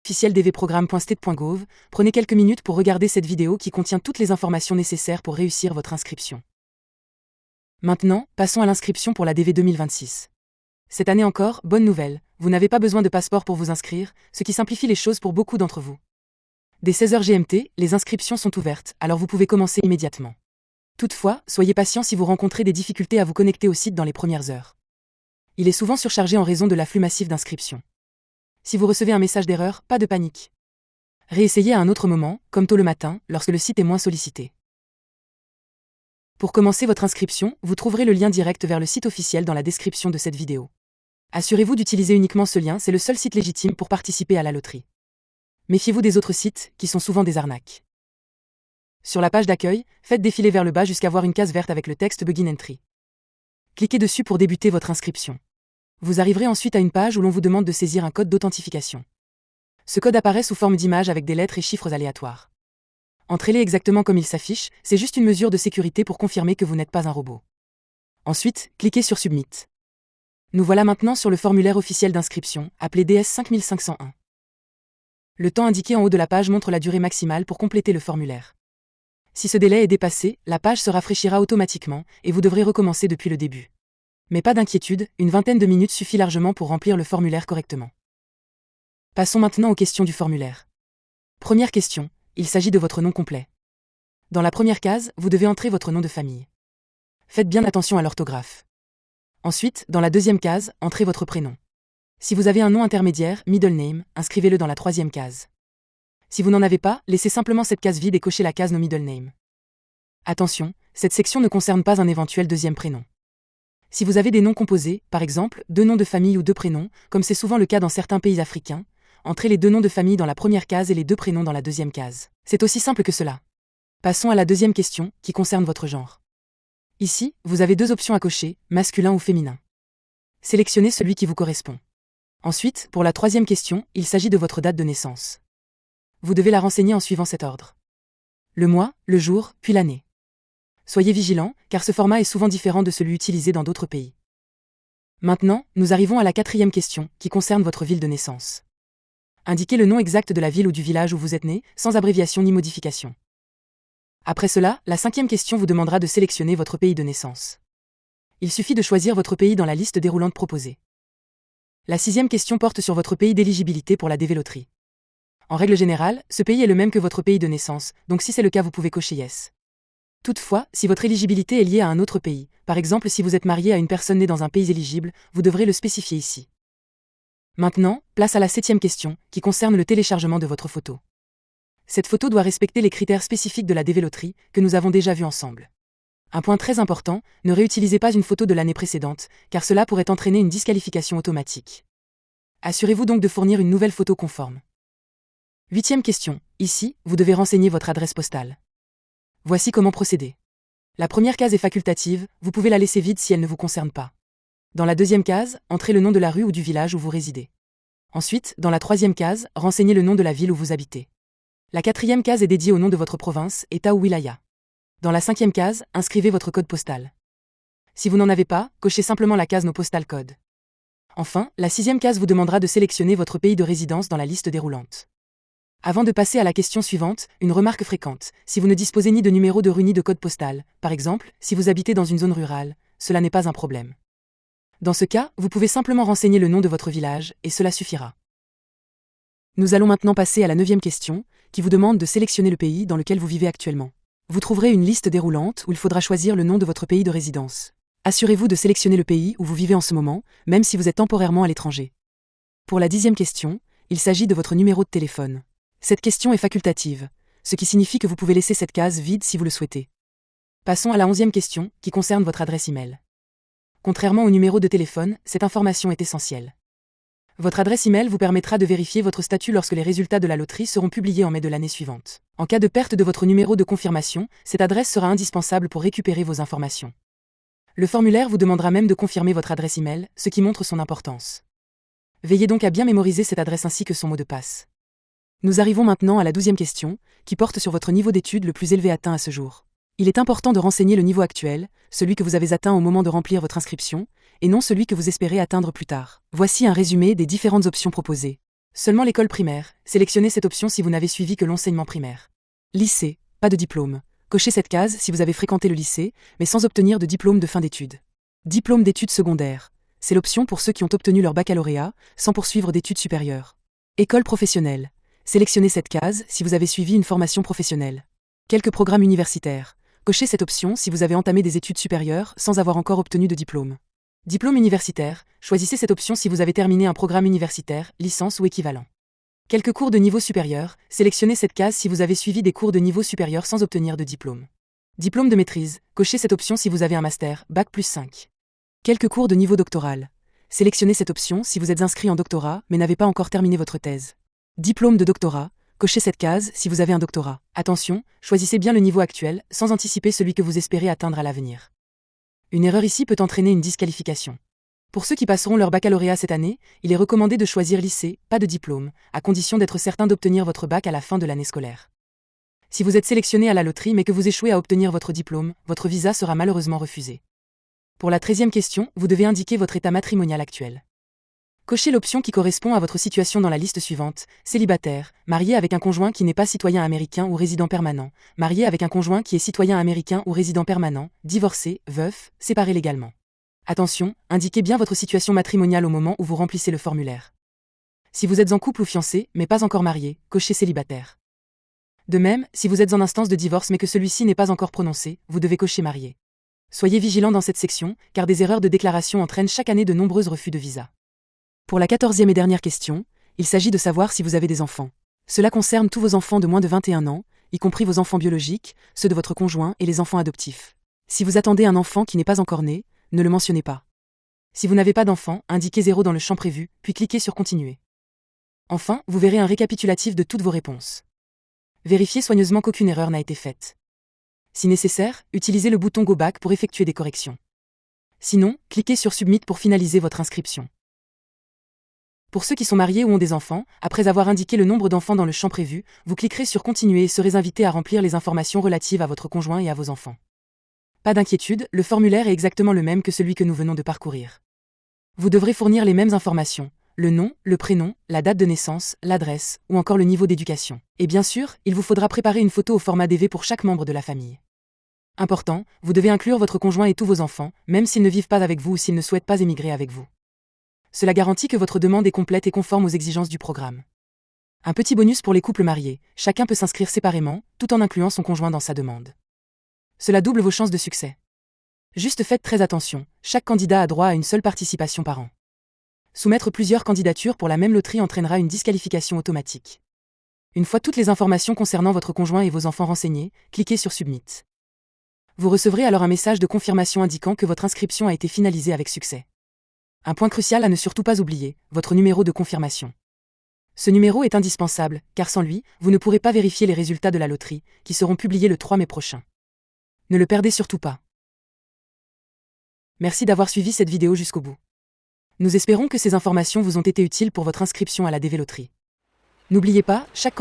officiel dvprogramme.state.gov, prenez quelques minutes pour regarder cette vidéo qui contient toutes les informations nécessaires pour réussir votre inscription. Maintenant, passons à l'inscription pour la DV 2026. Cette année encore, bonne nouvelle, vous n'avez pas besoin de passeport pour vous inscrire, ce qui simplifie les choses pour beaucoup d'entre vous. Dès 16h GMT, les inscriptions sont ouvertes, alors vous pouvez commencer immédiatement. Toutefois, soyez patient si vous rencontrez des difficultés à vous connecter au site dans les premières heures. Il est souvent surchargé en raison de l'afflux massif d'inscriptions. Si vous recevez un message d'erreur, pas de panique. Réessayez à un autre moment, comme tôt le matin, lorsque le site est moins sollicité. Pour commencer votre inscription, vous trouverez le lien direct vers le site officiel dans la description de cette vidéo. Assurez-vous d'utiliser uniquement ce lien, c'est le seul site légitime pour participer à la loterie. Méfiez-vous des autres sites, qui sont souvent des arnaques. Sur la page d'accueil, faites défiler vers le bas jusqu'à voir une case verte avec le texte Begin Entry. Cliquez dessus pour débuter votre inscription. Vous arriverez ensuite à une page où l'on vous demande de saisir un code d'authentification. Ce code apparaît sous forme d'image avec des lettres et chiffres aléatoires. Entrez-les exactement comme il s'affiche, c'est juste une mesure de sécurité pour confirmer que vous n'êtes pas un robot. Ensuite, cliquez sur Submit. Nous voilà maintenant sur le formulaire officiel d'inscription, appelé DS 5501. Le temps indiqué en haut de la page montre la durée maximale pour compléter le formulaire. Si ce délai est dépassé, la page se rafraîchira automatiquement et vous devrez recommencer depuis le début. Mais pas d'inquiétude, une vingtaine de minutes suffit largement pour remplir le formulaire correctement. Passons maintenant aux questions du formulaire. Première question, il s'agit de votre nom complet. Dans la première case, vous devez entrer votre nom de famille. Faites bien attention à l'orthographe. Ensuite, dans la deuxième case, entrez votre prénom. Si vous avez un nom intermédiaire, middle name, inscrivez-le dans la troisième case. Si vous n'en avez pas, laissez simplement cette case vide et cochez la case No middle name. Attention, cette section ne concerne pas un éventuel deuxième prénom. Si vous avez des noms composés, par exemple, 2 noms de famille ou 2 prénoms, comme c'est souvent le cas dans certains pays africains, entrez les 2 noms de famille dans la première case et les 2 prénoms dans la deuxième case. C'est aussi simple que cela. Passons à la deuxième question, qui concerne votre genre. Ici, vous avez 2 options à cocher, masculin ou féminin. Sélectionnez celui qui vous correspond. Ensuite, pour la troisième question, il s'agit de votre date de naissance. Vous devez la renseigner en suivant cet ordre. Le mois, le jour, puis l'année. Soyez vigilants, car ce format est souvent différent de celui utilisé dans d'autres pays. Maintenant, nous arrivons à la quatrième question, qui concerne votre ville de naissance. Indiquez le nom exact de la ville ou du village où vous êtes né, sans abréviation ni modification. Après cela, la cinquième question vous demandera de sélectionner votre pays de naissance. Il suffit de choisir votre pays dans la liste déroulante proposée. La sixième question porte sur votre pays d'éligibilité pour la DV Loterie. En règle générale, ce pays est le même que votre pays de naissance, donc si c'est le cas vous pouvez cocher Yes. Toutefois, si votre éligibilité est liée à un autre pays, par exemple si vous êtes marié à une personne née dans un pays éligible, vous devrez le spécifier ici. Maintenant, place à la septième question, qui concerne le téléchargement de votre photo. Cette photo doit respecter les critères spécifiques de la DV Loterie, que nous avons déjà vus ensemble. Un point très important, ne réutilisez pas une photo de l'année précédente, car cela pourrait entraîner une disqualification automatique. Assurez-vous donc de fournir une nouvelle photo conforme. Huitième question, ici, vous devez renseigner votre adresse postale. Voici comment procéder. La première case est facultative, vous pouvez la laisser vide si elle ne vous concerne pas. Dans la deuxième case, entrez le nom de la rue ou du village où vous résidez. Ensuite, dans la troisième case, renseignez le nom de la ville où vous habitez. La quatrième case est dédiée au nom de votre province, État ou wilaya. Dans la cinquième case, inscrivez votre code postal. Si vous n'en avez pas, cochez simplement la case No Postal Code. Enfin, la sixième case vous demandera de sélectionner votre pays de résidence dans la liste déroulante. Avant de passer à la question suivante, une remarque fréquente, si vous ne disposez ni de numéro de rue ni de code postal, par exemple, si vous habitez dans une zone rurale, cela n'est pas un problème. Dans ce cas, vous pouvez simplement renseigner le nom de votre village, et cela suffira. Nous allons maintenant passer à la neuvième question, qui vous demande de sélectionner le pays dans lequel vous vivez actuellement. Vous trouverez une liste déroulante où il faudra choisir le nom de votre pays de résidence. Assurez-vous de sélectionner le pays où vous vivez en ce moment, même si vous êtes temporairement à l'étranger. Pour la 10e question, il s'agit de votre numéro de téléphone. Cette question est facultative, ce qui signifie que vous pouvez laisser cette case vide si vous le souhaitez. Passons à la 11e question, qui concerne votre adresse email. Contrairement au numéro de téléphone, cette information est essentielle. Votre adresse email vous permettra de vérifier votre statut lorsque les résultats de la loterie seront publiés en mai de l'année suivante. En cas de perte de votre numéro de confirmation, cette adresse sera indispensable pour récupérer vos informations. Le formulaire vous demandera même de confirmer votre adresse email, ce qui montre son importance. Veillez donc à bien mémoriser cette adresse ainsi que son mot de passe. Nous arrivons maintenant à la 12e question, qui porte sur votre niveau d'études le plus élevé atteint à ce jour. Il est important de renseigner le niveau actuel, celui que vous avez atteint au moment de remplir votre inscription, et non celui que vous espérez atteindre plus tard. Voici un résumé des différentes options proposées. Seulement l'école primaire, sélectionnez cette option si vous n'avez suivi que l'enseignement primaire. Lycée, pas de diplôme. Cochez cette case si vous avez fréquenté le lycée, mais sans obtenir de diplôme de fin d'études. Diplôme d'études secondaires. C'est l'option pour ceux qui ont obtenu leur baccalauréat, sans poursuivre d'études supérieures. École professionnelle. Sélectionnez cette case si vous avez suivi une formation professionnelle. Quelques programmes universitaires. Cochez cette option si vous avez entamé des études supérieures sans avoir encore obtenu de diplôme. Diplôme universitaire. Choisissez cette option si vous avez terminé un programme universitaire, licence ou équivalent. Quelques cours de niveau supérieur. Sélectionnez cette case si vous avez suivi des cours de niveau supérieur sans obtenir de diplôme. Diplôme de maîtrise. Cochez cette option si vous avez un master, bac+5. Quelques cours de niveau doctoral. Sélectionnez cette option si vous êtes inscrit en doctorat mais n'avez pas encore terminé votre thèse. Diplôme de doctorat. Cochez cette case si vous avez un doctorat. Attention, choisissez bien le niveau actuel, sans anticiper celui que vous espérez atteindre à l'avenir. Une erreur ici peut entraîner une disqualification. Pour ceux qui passeront leur baccalauréat cette année, il est recommandé de choisir lycée, pas de diplôme, à condition d'être certain d'obtenir votre bac à la fin de l'année scolaire. Si vous êtes sélectionné à la loterie mais que vous échouez à obtenir votre diplôme, votre visa sera malheureusement refusé. Pour la 13e question, vous devez indiquer votre état matrimonial actuel. Cochez l'option qui correspond à votre situation dans la liste suivante: célibataire, marié avec un conjoint qui n'est pas citoyen américain ou résident permanent, marié avec un conjoint qui est citoyen américain ou résident permanent, divorcé, veuf, séparé légalement. Attention, indiquez bien votre situation matrimoniale au moment où vous remplissez le formulaire. Si vous êtes en couple ou fiancé, mais pas encore marié, cochez célibataire. De même, si vous êtes en instance de divorce mais que celui-ci n'est pas encore prononcé, vous devez cocher marié. Soyez vigilant dans cette section, car des erreurs de déclaration entraînent chaque année de nombreux refus de visa. Pour la 14e et dernière question, il s'agit de savoir si vous avez des enfants. Cela concerne tous vos enfants de moins de 21 ans, y compris vos enfants biologiques, ceux de votre conjoint et les enfants adoptifs. Si vous attendez un enfant qui n'est pas encore né, ne le mentionnez pas. Si vous n'avez pas d'enfant, indiquez 0 dans le champ prévu, puis cliquez sur Continuer. Enfin, vous verrez un récapitulatif de toutes vos réponses. Vérifiez soigneusement qu'aucune erreur n'a été faite. Si nécessaire, utilisez le bouton Go Back pour effectuer des corrections. Sinon, cliquez sur Submit pour finaliser votre inscription. Pour ceux qui sont mariés ou ont des enfants, après avoir indiqué le nombre d'enfants dans le champ prévu, vous cliquerez sur Continuer et serez invité à remplir les informations relatives à votre conjoint et à vos enfants. Pas d'inquiétude, le formulaire est exactement le même que celui que nous venons de parcourir. Vous devrez fournir les mêmes informations: le nom, le prénom, la date de naissance, l'adresse, ou encore le niveau d'éducation. Et bien sûr, il vous faudra préparer une photo au format DV pour chaque membre de la famille. Important, vous devez inclure votre conjoint et tous vos enfants, même s'ils ne vivent pas avec vous ou s'ils ne souhaitent pas émigrer avec vous. Cela garantit que votre demande est complète et conforme aux exigences du programme. Un petit bonus pour les couples mariés: chacun peut s'inscrire séparément, tout en incluant son conjoint dans sa demande. Cela double vos chances de succès. Juste faites très attention, chaque candidat a droit à une seule participation par an. Soumettre plusieurs candidatures pour la même loterie entraînera une disqualification automatique. Une fois toutes les informations concernant votre conjoint et vos enfants renseignées, cliquez sur Submit. Vous recevrez alors un message de confirmation indiquant que votre inscription a été finalisée avec succès. Un point crucial à ne surtout pas oublier: votre numéro de confirmation. Ce numéro est indispensable, car sans lui, vous ne pourrez pas vérifier les résultats de la loterie, qui seront publiés le 3 mai prochain. Ne le perdez surtout pas. Merci d'avoir suivi cette vidéo jusqu'au bout. Nous espérons que ces informations vous ont été utiles pour votre inscription à la DV Loterie. N'oubliez pas, chaque